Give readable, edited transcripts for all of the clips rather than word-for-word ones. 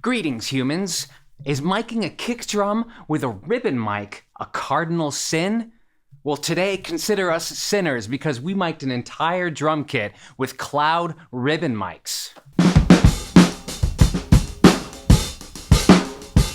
Greetings, humans. Is miking a kick drum with a ribbon mic a cardinal sin? Well, today, consider us sinners because we mic'd an entire drum kit with Cloud ribbon mics.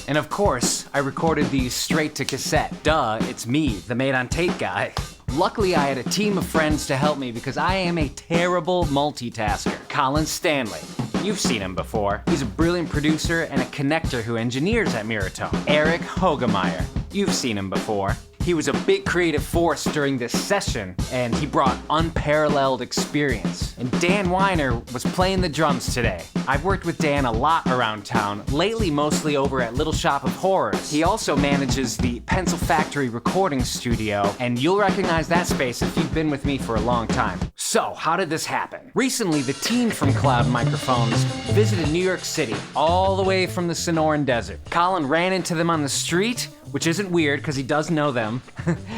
And of course, I recorded these straight to cassette. Duh, it's me, the made-on-tape guy. Luckily, I had a team of friends to help me because I am a terrible multitasker. Colin Stanley. You've seen him before. He's a brilliant producer and a connector who engineers at Mirrortone. Eric Hogemeyer. You've seen him before. He was a big creative force during this session, and he brought unparalleled experience. And Dan Weiner was playing the drums today. I've worked with Dan a lot around town, lately mostly over at Little Shop of Horrors. He also manages the Pencil Factory recording studio, and you'll recognize that space if you've been with me for a long time. So, how did this happen? Recently, the team from Cloud Microphones visited New York City, all the way from the Sonoran Desert. Colin ran into them on the street, which isn't weird because he does know them,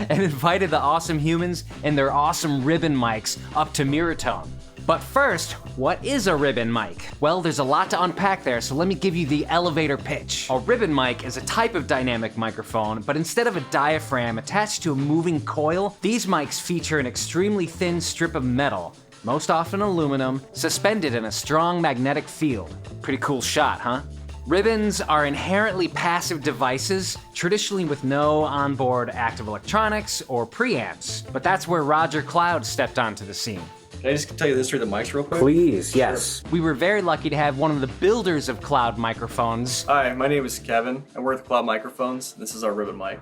and invited the awesome humans and their awesome ribbon mics up to Mirrortone. But first, what is a ribbon mic? Well, there's a lot to unpack there, so let me give you the elevator pitch. A ribbon mic is a type of dynamic microphone, but instead of a diaphragm attached to a moving coil, these mics feature an extremely thin strip of metal, most often aluminum, suspended in a strong magnetic field. Pretty cool shot, huh? Ribbons are inherently passive devices, traditionally with no onboard active electronics or preamps, but that's where Roger Cloud stepped onto the scene. Can I just tell you the history of the mics real quick? Please, yes. Sure. We were very lucky to have one of the builders of Cloud Microphones. Hi, my name is Kevin. I work with Cloud Microphones. This is our ribbon mic.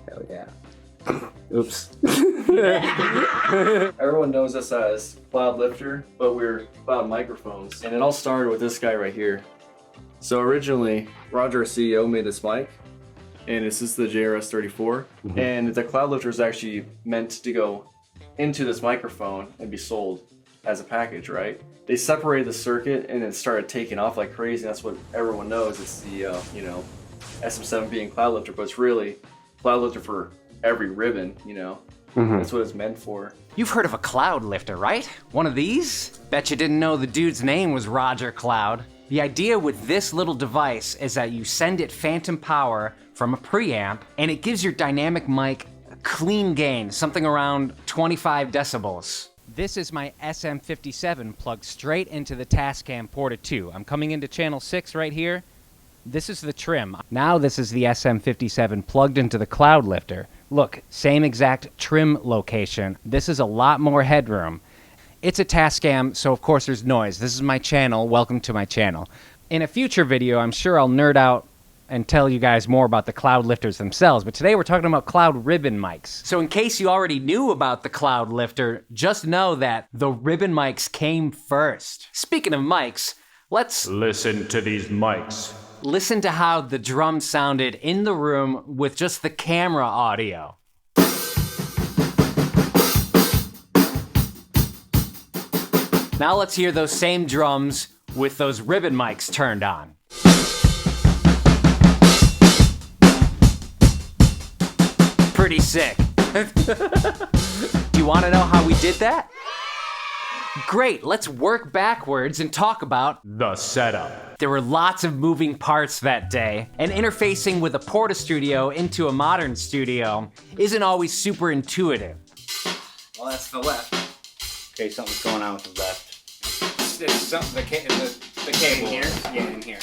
Hell yeah. Oops. Everyone knows us as Cloudlifter, but we're Cloud Microphones. And it all started with this guy right here. So originally, Roger, our CEO, made this mic, and this is the JRS-34. And the Cloudlifter is actually meant to go into this microphone and be sold as a package, right? They separated the circuit and it started taking off like crazy. That's what everyone knows. It's the, SM7 being Cloudlifter, but it's really Cloudlifter for every ribbon, That's what it's meant for. You've heard of a Cloudlifter, right? One of these? Bet you didn't know the dude's name was Roger Cloud. The idea with this little device is that you send it phantom power from a preamp, and it gives your dynamic mic a clean gain, something around 25 decibels. This is my SM57 plugged straight into the Tascam Porta 2. I'm coming into channel 6 right here. This is the trim. Now this is the SM57 plugged into the Cloudlifter. Look, same exact trim location. This is a lot more headroom. It's a Tascam, so of course there's noise. This is my channel. Welcome to my channel. In a future video, I'm sure I'll nerd out and tell you guys more about the Cloudlifters themselves, but today we're talking about Cloud ribbon mics. So in case you already knew about the Cloudlifter, just know that the ribbon mics came first. Speaking of mics, let's listen to these mics. Listen to how the drums sounded in the room with just the camera audio. Now let's hear those same drums with those ribbon mics turned on. Pretty sick. Do you want to know how we did that? Great, let's work backwards and talk about the setup. There were lots of moving parts that day, and interfacing with a Porta studio into a modern studio isn't always super intuitive. Well, that's the left. Okay, something's going on with the left. It's something, the cable. In here? Yeah, in here.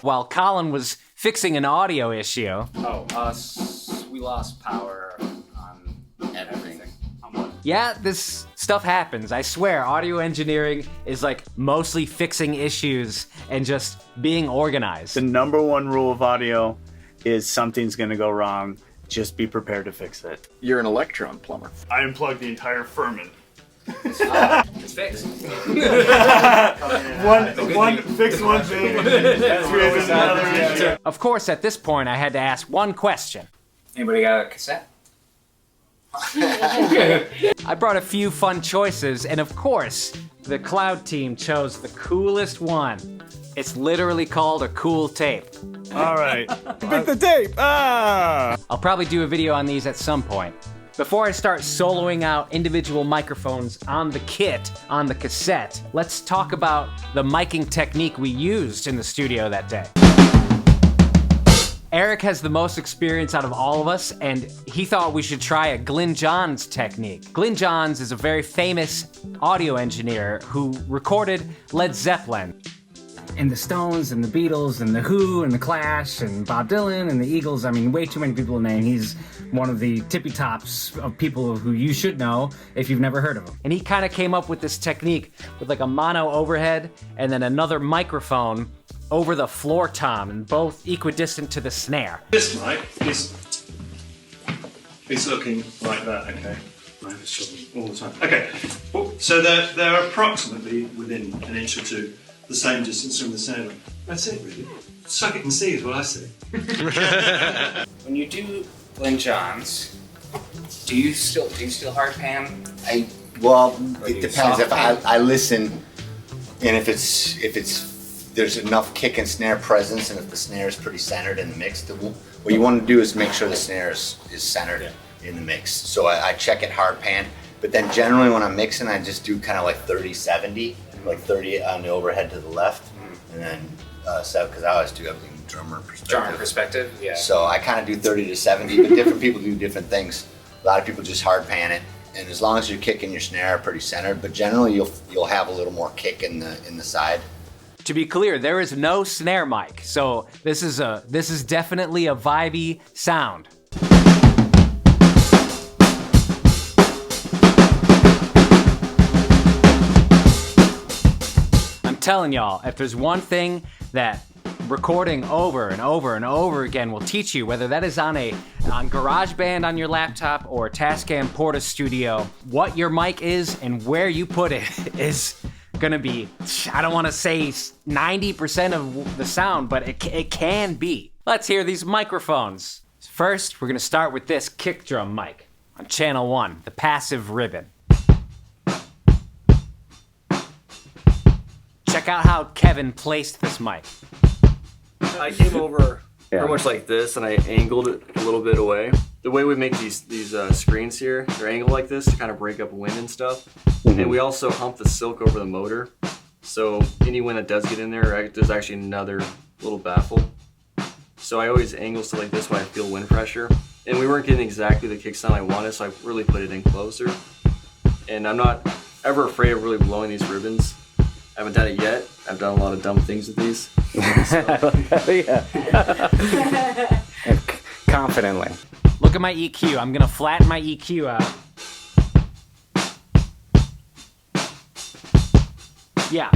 While Colin was fixing an audio issue. We lost power on everything. Yeah, this stuff happens. I swear, audio engineering is like mostly fixing issues and just being organized. The number one rule of audio is something's gonna go wrong. Just be prepared to fix it. You're an electron plumber. I unplugged the entire firmament. It's fixed. Fix one thing, and then create another issue. Of course, at this point, I had to ask one question. Anybody got a cassette? I brought a few fun choices, and of course, the Cloud team chose the coolest one. It's literally called a cool tape. All right. Pick the tape! Ah! I'll probably do a video on these at some point. Before I start soloing out individual microphones on the kit, on the cassette, let's talk about the miking technique we used in the studio that day. Eric has the most experience out of all of us, and he thought we should try a Glyn Johns technique. Glyn Johns is a very famous audio engineer who recorded Led Zeppelin. And the Stones, and the Beatles, and the Who, and the Clash, and Bob Dylan, and the Eagles. I mean, way too many people to name. He's one of the tippy tops of people who you should know if you've never heard of him. And he kind of came up with this technique with like a mono overhead and then another microphone over the floor tom, and both equidistant to the snare. This mic is looking like that, okay? I have a struggle all the time. Okay, well, so they're approximately within an inch or two, the same distance from the snare drum. That's it, really. Suck it and see is what I say. When you do Glyn Johns, do you still hard pan? Well, Or it you depends. soft If pan? I listen, and if there's enough kick and snare presence, and if the snare is pretty centered in the mix, what you want to do is make sure the snare is centered in the mix. So I check it hard pan, but then generally when I'm mixing, I just do kind of like 30-70, like 30 on the overhead to the left, and then 7, because I always do everything drummer perspective. Yeah. So I kind of do 30-70, but different people do different things. A lot of people just hard pan it, and as long as your kick and your snare are pretty centered, but generally you'll have a little more kick in the side. To be clear, there is no snare mic, so this is definitely a vibey sound. I'm telling y'all, if there's one thing that recording over and over and over again will teach you, whether that is on GarageBand on your laptop or Tascam Porta Studio, what your mic is and where you put it is gonna be, I don't wanna say 90% of the sound, but it can be. Let's hear these microphones. First, we're gonna start with this kick drum mic on channel 1, the passive ribbon. Check out how Kevin placed this mic. I came over pretty much like this, and I angled it a little bit away. The way we make these screens here, they're angled like this to kind of break up wind and stuff. And we also hump the silk over the motor, so any wind that does get in there, there's actually another little baffle. So I always angle stuff like this when I feel wind pressure. And we weren't getting exactly the kick sound I wanted, so I really put it in closer. And I'm not ever afraid of really blowing these ribbons. I haven't done it yet. I've done a lot of dumb things with these. Confidently. Look at my EQ. I'm gonna flatten my EQ out. Yeah,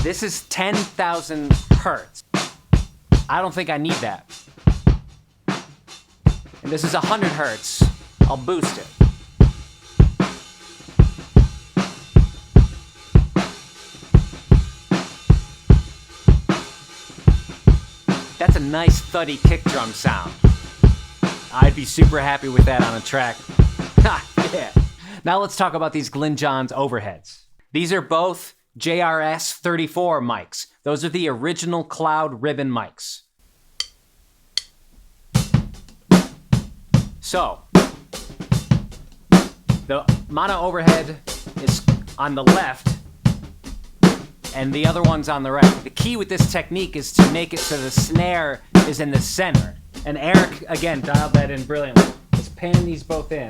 this is 10,000 hertz. I don't think I need that. And this is 100 hertz. I'll boost it. That's a nice thuddy kick drum sound. I'd be super happy with that on a track. Ha, yeah. Now let's talk about these Glyn Johns overheads. These are both JRS 34 mics. Those are the original Cloud ribbon mics. So, the mono overhead is on the left, and the other one's on the right. The key with this technique is to make it so the snare is in the center. And Eric, again, dialed that in brilliantly. Let's pan these both in.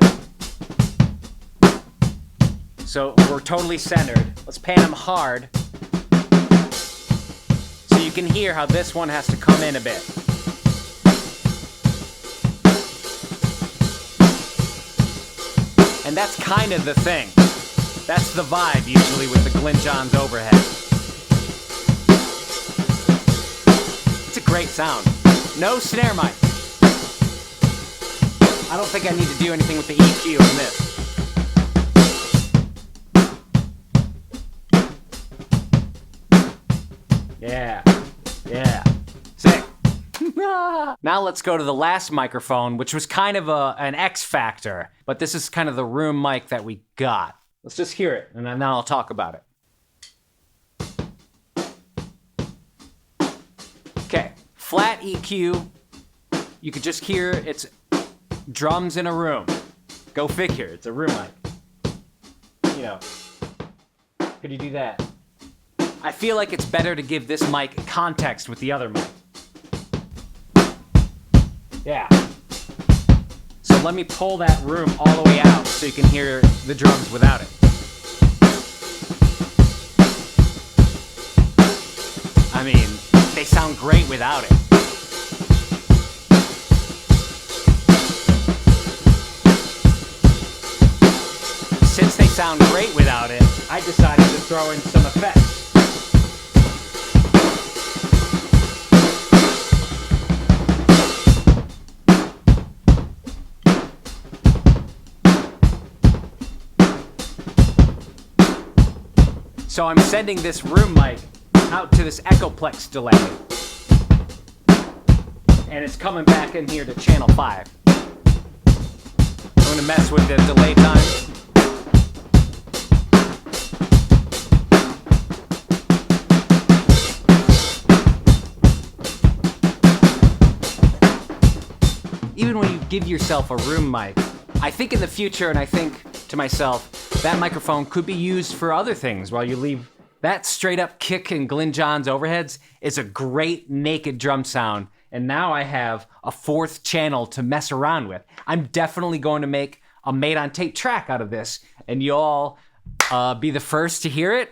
So we're totally centered. Let's pan them hard. So you can hear how this one has to come in a bit. And that's kind of the thing. That's the vibe usually with the Glyn Johns overhead. It's a great sound. No snare mic. I don't think I need to do anything with the EQ on this. Yeah. Sick. Now let's go to the last microphone, which was kind of an X factor, but this is kind of the room mic that we got. Let's just hear it, and then I'll talk about it. Okay, flat EQ. You could just hear it's drums in a room. Go figure, it's a room mic. You know, could you do that? I feel like it's better to give this mic context with the other mic. Yeah. So let me pull that room all the way out so you can hear the drums without it. I mean, they sound great without it. Since they sound great without it, I decided to throw in some effects. So I'm sending this room mic out to this Echoplex delay. And it's coming back in here to channel 5. I'm gonna mess with the delay time. Even when you give yourself a room mic, I think in the future, and I think to myself, that microphone could be used for other things while you leave. That straight up kick and Glyn Johns overheads is a great naked drum sound. And now I have a 4th channel to mess around with. I'm definitely going to make a made on tape track out of this, and you'll be the first to hear it.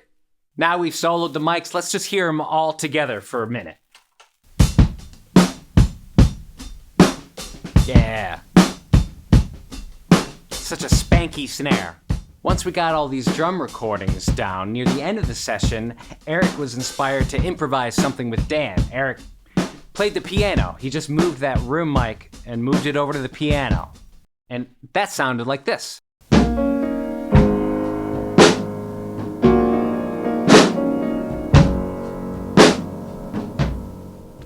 Now we've soloed the mics, let's just hear them all together for a minute. Yeah. Such a spanky snare. Once we got all these drum recordings down, near the end of the session, Eric was inspired to improvise something with Dan. Eric played the piano. He just moved that room mic and moved it over to the piano. And that sounded like this.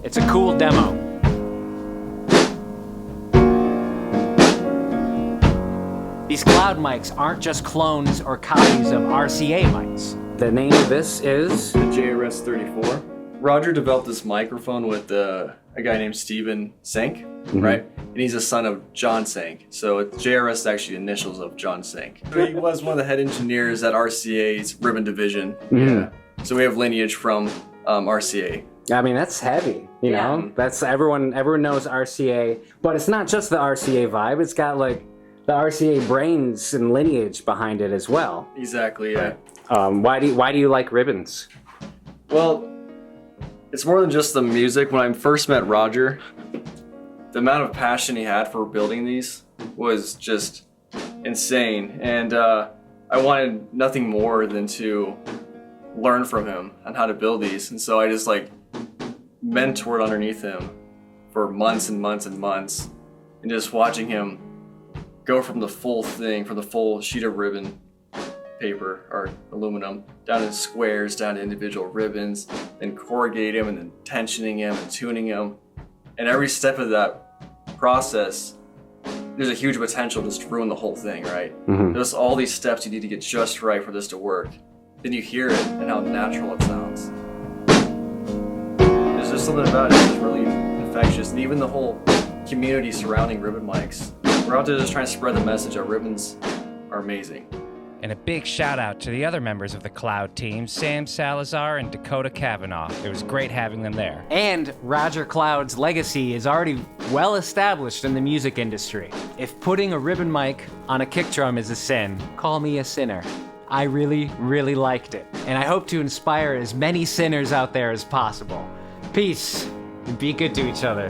It's a cool demo. These Cloud mics aren't just clones or copies of RCA mics. The name of this is The JRS-34. Roger developed this microphone with a guy named Steven Senk, right? And he's a son of John Senk. So JRS is actually the initials of John Senk. He was one of the head engineers at RCA's ribbon division. Yeah. So we have lineage from RCA. I mean, that's heavy, you know? That's everyone knows RCA, but it's not just the RCA vibe. It's got like the RCA brains and lineage behind it as well. Exactly, yeah. Why do you like ribbons? Well, it's more than just the music. When I first met Roger, the amount of passion he had for building these was just insane. And I wanted nothing more than to learn from him on how to build these. And so I just like mentored underneath him for months and months and months. And just watching him go from the full thing, from the full sheet of ribbon paper or aluminum, down in squares, down to individual ribbons, then corrugate him and then tensioning him and tuning him. And every step of that process, there's a huge potential just to ruin the whole thing, right? There's all these steps you need to get just right for this to work. Then you hear it and how natural it sounds. There's just something about it that's really infectious. And even the whole community surrounding ribbon mics. We're out there just trying to spread the message our ribbons are amazing. And a big shout out to the other members of the Cloud team, Sam Salazar and Dakota Kavanaugh. It was great having them there. And Roger Cloud's legacy is already well established in the music industry. If putting a ribbon mic on a kick drum is a sin, call me a sinner. I really, really liked it. And I hope to inspire as many sinners out there as possible. Peace, and be good to each other.